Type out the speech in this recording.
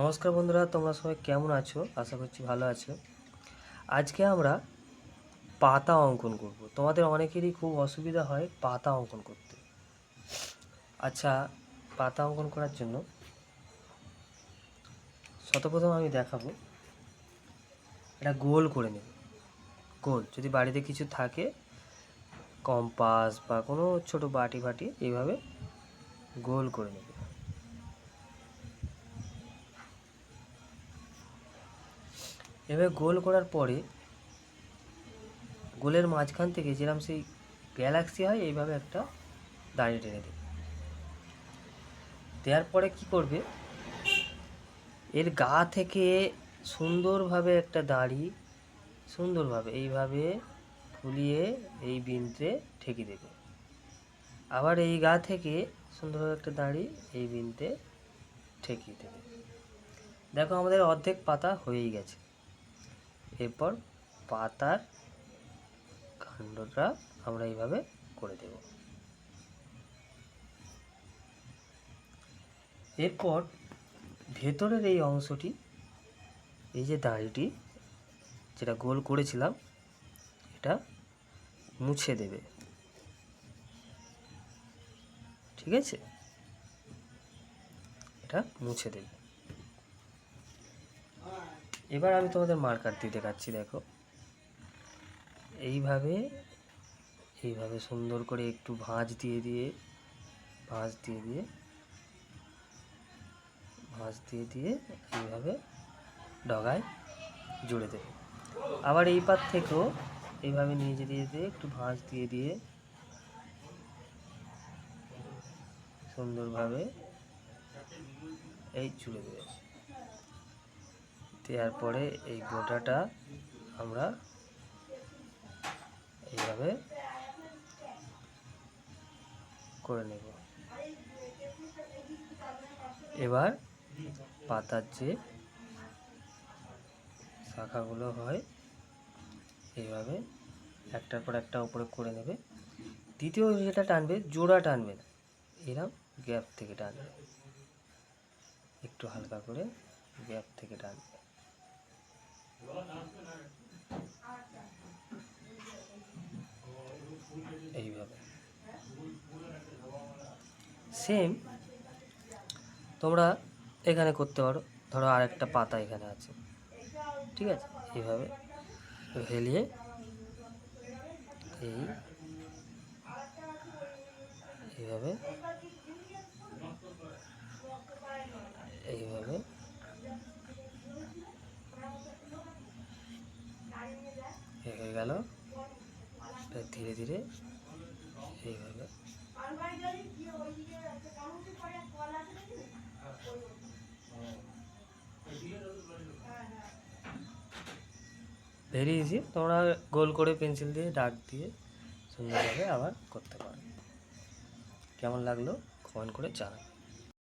নমস্কার বন্ধুরা, তোমরা সবাই কেমন আছো? আশা করছি ভালো আছো। আজকে আমরা পাতা অঙ্কন করব। তোমাদের অনেকেরই খুব অসুবিধা হয় পাতা অঙ্কন করতে। আচ্ছা, পাতা অঙ্কন করার জন্য সর্বপ্রথম আমি দেখাবো, এটা গোল করে নেব। গোল, যদি বাড়িতে কিছু থাকে, কম্পাস বা কোনো ছোট বাটি ফাটি, এইভাবে গোল করে নেবে। এভাবে গোল করার পরে গোলের মাঝখান থেকে যেরকম সেই গ্যালাক্সি হয়, এইভাবে একটা দাঁড়িয়ে টেনে দেবে। দেওয়ার পরে কি করবে, এর গা থেকে সুন্দরভাবে একটা দাড়ি সুন্দরভাবে এইভাবে ফুলিয়ে এই বৃন্তে ঠেকে দেবে। আবার এই গা থেকে সুন্দরভাবে একটা দাড়ি এই বৃন্তে ঠেকিয়ে দেবে। দেখো, আমাদের অর্ধেক পাতা হয়েই গেছে। এরপর পাতার কাণ্ডটা আমরা এইভাবে করে দেব। এরপর ভেতরের এই অংশটি, এই যে দাড়িটি যেটা গোল করেছিলাম, এটা মুছে দেবে। ঠিক আছে, এটা মুছে দেবে। এবার আমি তোমাদের মার্কার দিয়ে দেখাচ্ছি। দেখো, এইভাবে এইভাবে সুন্দর করে একটু ভাঁজ দিয়ে দিয়ে এইভাবে ডগায় জুড়ে দেবে। আবার এই পার থেকেও এইভাবে নিয়ে যেতে একটু ভাঁজ দিয়ে দিয়ে সুন্দরভাবে এই জুড়ে দেবে। দেওয়ার পরে এই গোটাটা আমরা এইভাবে করে নেব। এবার পাতার যে শাখাগুলো হয়, এইভাবে একটার পর একটা উপরে করে নেবে। দ্বিতীয় যেটা টানবে, জোড়া টানবে না, এরকম গ্যাপ থেকে টানবে, একটু হালকা করে গ্যাপ থেকে টানবে। এইভাবে সেম তোমরা এখানে করতে পারো। ধরো আর একটা পাতা এখানে আছে, ঠিক আছে, এইভাবে হেলিয়ে এইভাবে এইভাবে হয়ে গেল। ধীরে ধীরে এইভাবে ভেরি ইজি। তোমরা গোল করে পেন্সিল দিয়ে দাগ দিয়ে সুন্দরভাবে আবার করতে পারো। কেমন লাগলো কমেন্ট করে জানাও।